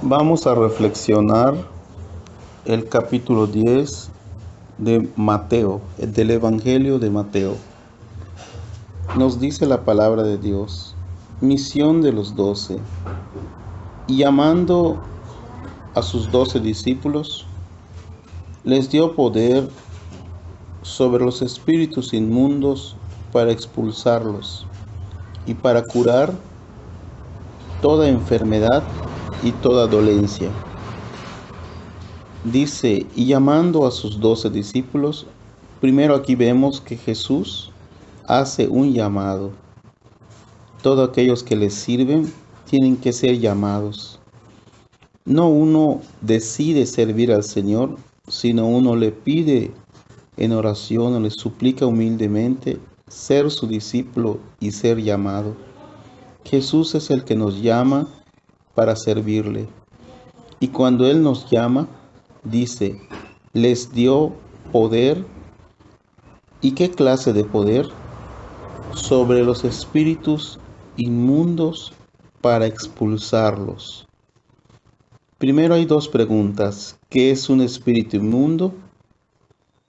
Vamos a reflexionar el capítulo 10 de Mateo, del Evangelio de Mateo. Nos dice la palabra de Dios: misión de los 12. Y llamando a sus 12 discípulos, les dio poder sobre los espíritus inmundos para expulsarlos y para curar toda enfermedad y toda dolencia. Dice, y llamando a sus 12 discípulos, primero aquí vemos que Jesús hace un llamado. Todos aquellos que les sirven tienen que ser llamados. No uno decide servir al Señor, sino uno le pide en oración o le suplica humildemente ser su discípulo y ser llamado. Jesús es el que nos llama para servirle. Y cuando Él nos llama, dice, les dio poder. ¿Y qué clase de poder? Sobre los espíritus inmundos para expulsarlos. Primero hay dos preguntas. ¿Qué es un espíritu inmundo?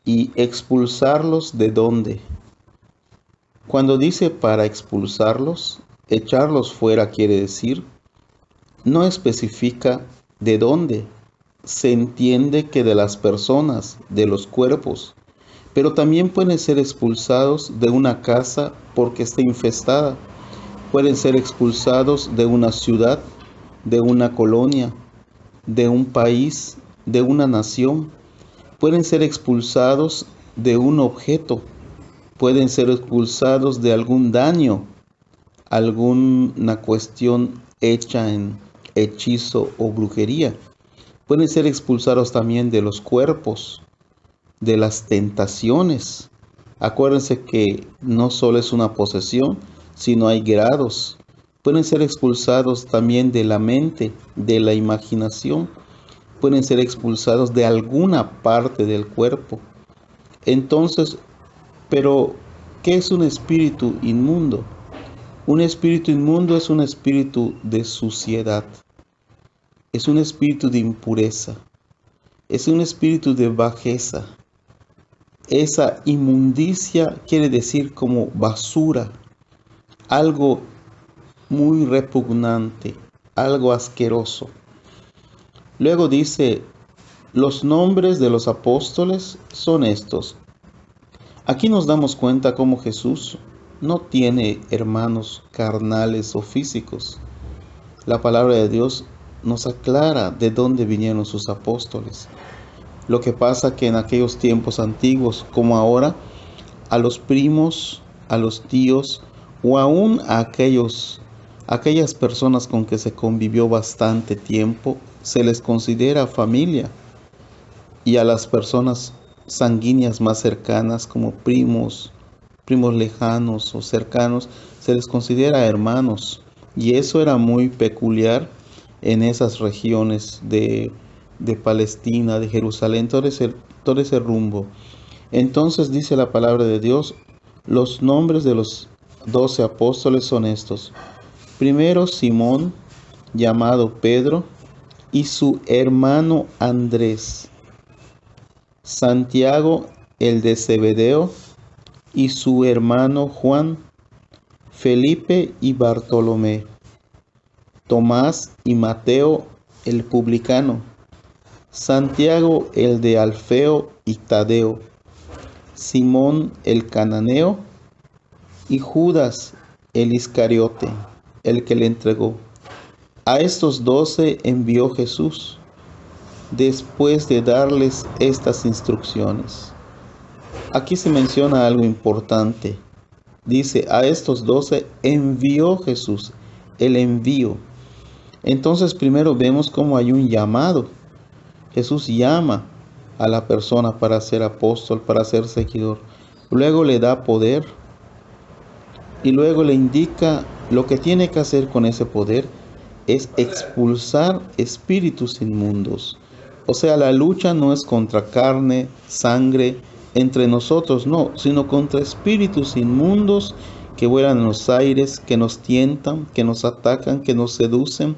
Y expulsarlos, ¿de dónde? Cuando dice para expulsarlos, echarlos fuera quiere decir, no especifica de dónde. Se entiende que de las personas, de los cuerpos, pero también pueden ser expulsados de una casa porque está infestada. Pueden ser expulsados de una ciudad, de una colonia, de un país, de una nación. Pueden ser expulsados de un objeto. Pueden ser expulsados de algún daño, alguna cuestión hecha en hechizo o brujería. Pueden ser expulsados también de los cuerpos, de las tentaciones. Acuérdense que no solo es una posesión, sino hay grados. Pueden ser expulsados también de la mente, de la imaginación. Pueden ser expulsados de alguna parte del cuerpo. Entonces, pero, ¿qué es un espíritu inmundo? Un espíritu inmundo es un espíritu de suciedad. Es un espíritu de impureza. Es un espíritu de bajeza. Esa inmundicia quiere decir como basura, algo muy repugnante, algo asqueroso. Luego dice, los nombres de los apóstoles son estos. Aquí nos damos cuenta cómo Jesús no tiene hermanos carnales o físicos. La palabra de Dios nos aclara de dónde vinieron sus apóstoles. Lo que pasa que en aquellos tiempos antiguos, como ahora, a los primos, a los tíos o aún a aquellas personas con que se convivió bastante tiempo, se les considera familia. Y a las personas sanguíneas más cercanas, como primos lejanos o cercanos, se les considera hermanos. Y eso era muy peculiar en esas regiones de Palestina, de Jerusalén, todo ese rumbo. Entonces dice la palabra de Dios, los nombres de los 12 apóstoles son estos. Primero, Simón, llamado Pedro, y su hermano Andrés. Santiago, el de Zebedeo, y su hermano Juan. Felipe y Bartolomé. Tomás y Mateo, el publicano. Santiago, el de Alfeo y Tadeo. Simón, el cananeo. Y Judas, el Iscariote, el que le entregó. A estos 12 envió Jesús, después de darles estas instrucciones. Aquí se menciona algo importante. Dice, a estos 12 envió Jesús, el envío. Entonces primero vemos cómo hay un llamado. Jesús llama a la persona para ser apóstol, para ser seguidor. Luego le da poder y luego le indica lo que tiene que hacer con ese poder es expulsar espíritus inmundos. O sea, la lucha no es contra carne, sangre, entre nosotros, no, sino contra espíritus inmundos que vuelan en los aires, que nos tientan, que nos atacan, que nos seducen.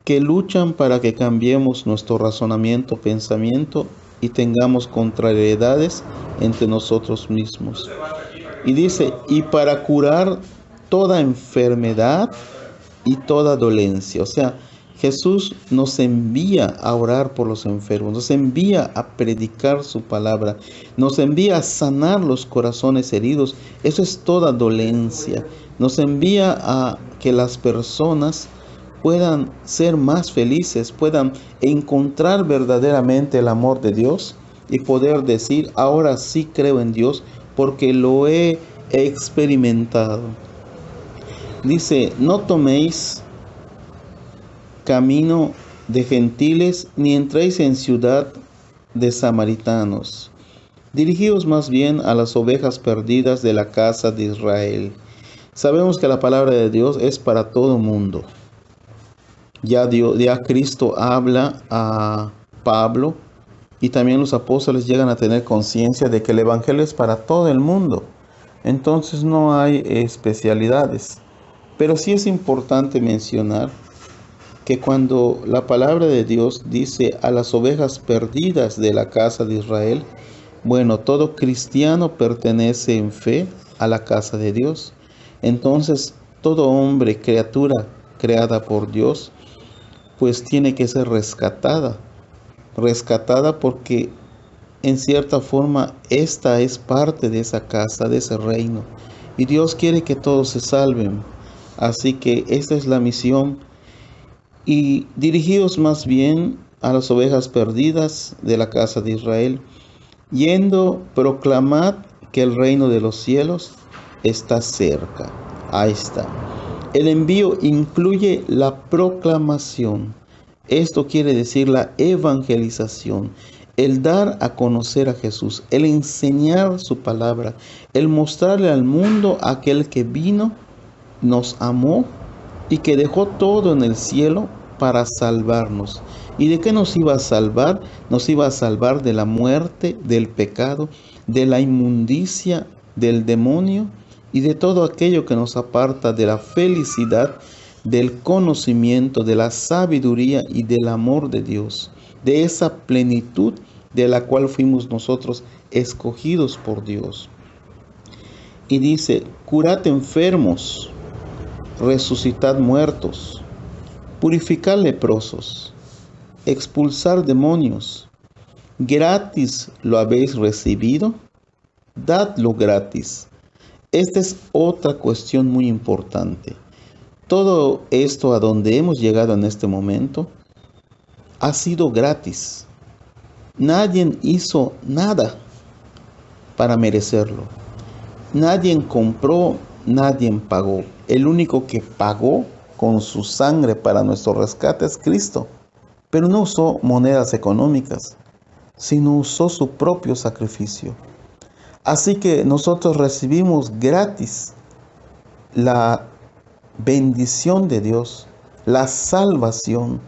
que luchan para que cambiemos nuestro razonamiento, pensamiento y tengamos contrariedades entre nosotros mismos. Y dice, y para curar toda enfermedad y toda dolencia. O sea, Jesús nos envía a orar por los enfermos, nos envía a predicar su palabra, nos envía a sanar los corazones heridos. Eso es toda dolencia. Nos envía a que las personas puedan ser más felices, puedan encontrar verdaderamente el amor de Dios y poder decir, ahora sí creo en Dios porque lo he experimentado. Dice, no toméis camino de gentiles, ni entréis en ciudad de samaritanos. Dirigíos más bien a las ovejas perdidas de la casa de Israel. Sabemos que la palabra de Dios es para todo mundo. Ya Cristo habla a Pablo y también los apóstoles llegan a tener conciencia de que el evangelio es para todo el mundo. Entonces no hay especialidades. Pero sí es importante mencionar que cuando la palabra de Dios dice a las ovejas perdidas de la casa de Israel, bueno, todo cristiano pertenece en fe a la casa de Dios. Entonces, todo hombre, criatura creada por Dios, pues tiene que ser rescatada porque en cierta forma esta es parte de esa casa, de ese reino. Y Dios quiere que todos se salven. Así que esta es la misión. Y dirigíos más bien a las ovejas perdidas de la casa de Israel, yendo, proclamad que el reino de los cielos está cerca. Ahí está. El envío incluye la proclamación. Esto quiere decir la evangelización, el dar a conocer a Jesús, el enseñar su palabra, el mostrarle al mundo a aquel que vino, nos amó y que dejó todo en el cielo para salvarnos. ¿Y de qué nos iba a salvar? Nos iba a salvar de la muerte, del pecado, de la inmundicia, del demonio y de todo aquello que nos aparta de la felicidad, del conocimiento, de la sabiduría y del amor de Dios, de esa plenitud de la cual fuimos nosotros escogidos por Dios. Y dice, curad enfermos, resucitad muertos, purificad leprosos, expulsar demonios. ¿Gratis lo habéis recibido? Dadlo gratis. Esta es otra cuestión muy importante. Todo esto a donde hemos llegado en este momento ha sido gratis. Nadie hizo nada para merecerlo. Nadie compró, nadie pagó. El único que pagó con su sangre para nuestro rescate es Cristo. Pero no usó monedas económicas, sino usó su propio sacrificio. Así que nosotros recibimos gratis la bendición de Dios, la salvación.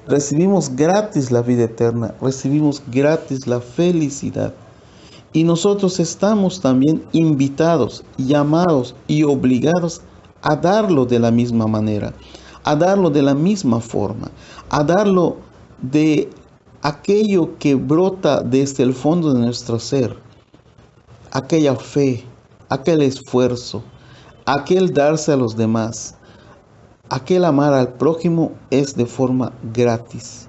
Recibimos gratis la vida eterna, recibimos gratis la felicidad. Y nosotros estamos también invitados, llamados y obligados a darlo de la misma manera, a darlo de la misma forma, a darlo de aquello que brota desde el fondo de nuestro ser, aquella fe, aquel esfuerzo, aquel darse a los demás, aquel amar al prójimo es de forma gratis,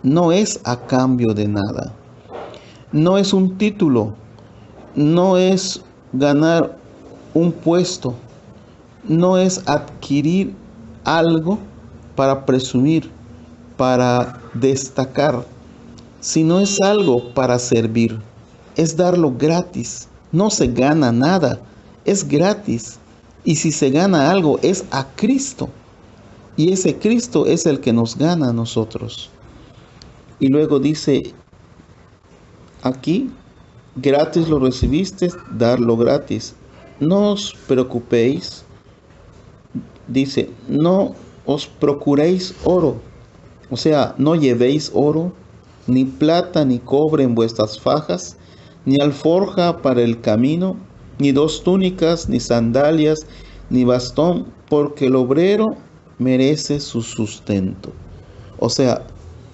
no es a cambio de nada, no es un título, no es ganar un puesto, no es adquirir algo para presumir, para destacar, sino es algo para servir, es darlo gratis, no se gana nada, es gratis. Y si se gana algo, es a Cristo. Y ese Cristo es el que nos gana a nosotros. Y luego dice aquí, gratis lo recibiste, darlo gratis. No os preocupéis, dice, no os procuréis oro. O sea, no llevéis oro, ni plata, ni cobre en vuestras fajas, ni alforja para el camino, ni 2 túnicas, ni sandalias, ni bastón, porque el obrero merece su sustento. O sea,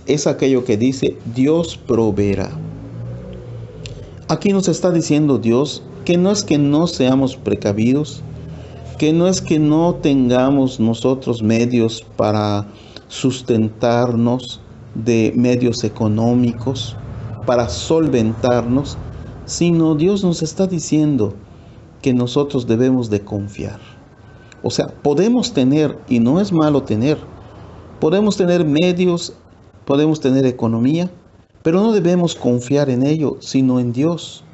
es aquello que dice Dios proveerá. Aquí nos está diciendo Dios que no es que no seamos precavidos, que no es que no tengamos nosotros medios para sustentarnos, de medios económicos, para solventarnos, sino Dios nos está diciendo que nosotros debemos de confiar. O sea, podemos tener, y no es malo tener, podemos tener medios, podemos tener economía, pero no debemos confiar en ello, sino en Dios.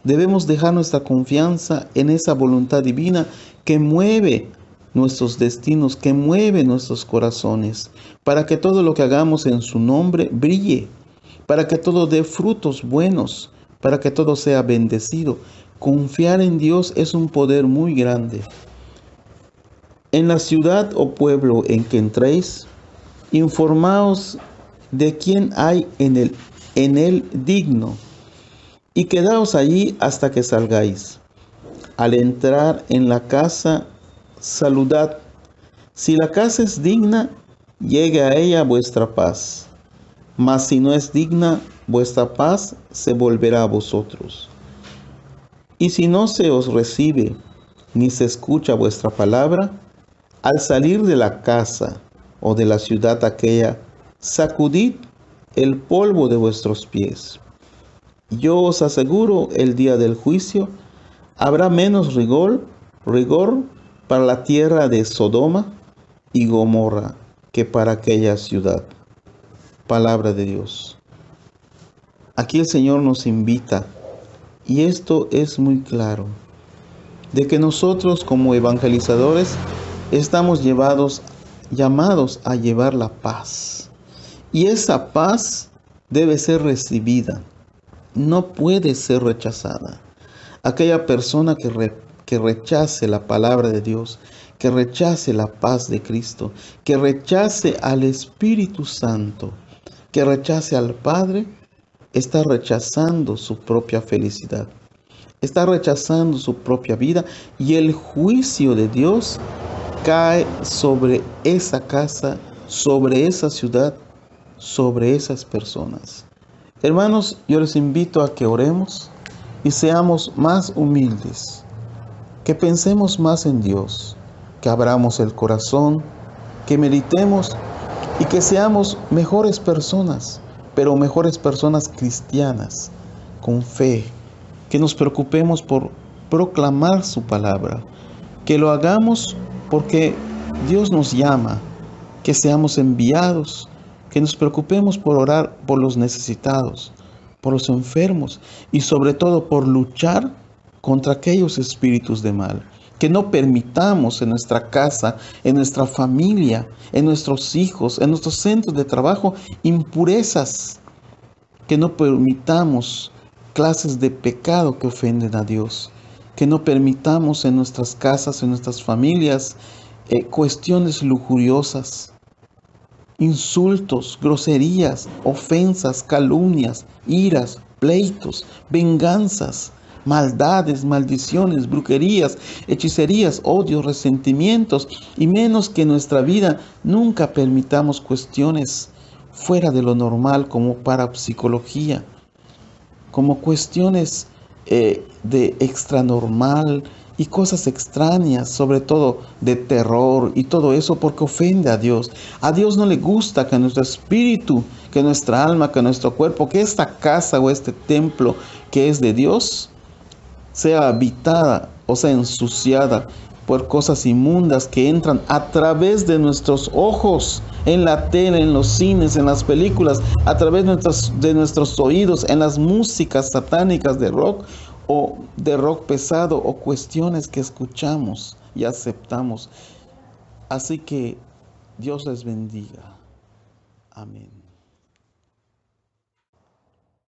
Debemos dejar nuestra confianza en esa voluntad divina que mueve nuestros destinos, que mueve nuestros corazones, para que todo lo que hagamos en su nombre brille, para que todo dé frutos buenos, para que todo sea bendecido. Confiar en Dios es un poder muy grande. En la ciudad o pueblo en que entréis, informaos de quién hay en él digno, y quedaos allí hasta que salgáis. Al entrar en la casa, saludad. Si la casa es digna, llegue a ella vuestra paz. Mas si no es digna, vuestra paz se volverá a vosotros. Y si no se os recibe, ni se escucha vuestra palabra, al salir de la casa o de la ciudad aquella, sacudid el polvo de vuestros pies. Yo os aseguro, el día del juicio habrá menos rigor para la tierra de Sodoma y Gomorra que para aquella ciudad. Palabra de Dios. Aquí el Señor nos invita, y esto es muy claro, de que nosotros como evangelizadores estamos llamados a llevar la paz. Y esa paz debe ser recibida, no puede ser rechazada. Aquella persona que rechace la palabra de Dios, que rechace la paz de Cristo, que rechace al Espíritu Santo, que rechace al Padre, está rechazando su propia felicidad, está rechazando su propia vida, y el juicio de Dios cae sobre esa casa, sobre esa ciudad, sobre esas personas. Hermanos, yo les invito a que oremos y seamos más humildes, que pensemos más en Dios, que abramos el corazón, que meditemos y que seamos mejores personas, pero mejores personas cristianas, con fe, que nos preocupemos por proclamar su palabra, que lo hagamos porque Dios nos llama, que seamos enviados, que nos preocupemos por orar por los necesitados, por los enfermos y sobre todo por luchar contra aquellos espíritus de mal. Que no permitamos en nuestra casa, en nuestra familia, en nuestros hijos, en nuestros centros de trabajo, impurezas. Que no permitamos clases de pecado que ofenden a Dios. Que no permitamos en nuestras casas, en nuestras familias, cuestiones lujuriosas, insultos, groserías, ofensas, calumnias, iras, pleitos, venganzas, maldades, maldiciones, brujerías, hechicerías, odios, resentimientos, y menos que en nuestra vida nunca permitamos cuestiones fuera de lo normal como parapsicología, como cuestiones de extranormal y cosas extrañas, sobre todo de terror y todo eso, porque ofende a Dios. A Dios no le gusta que nuestro espíritu, que nuestra alma, que nuestro cuerpo, que esta casa o este templo que es de Dios, sea habitada o sea ensuciada por cosas inmundas que entran a través de nuestros ojos, en la tele, en los cines, en las películas, a través de nuestros oídos, en las músicas satánicas de rock o de rock pesado o cuestiones que escuchamos y aceptamos. Así que Dios les bendiga. Amén.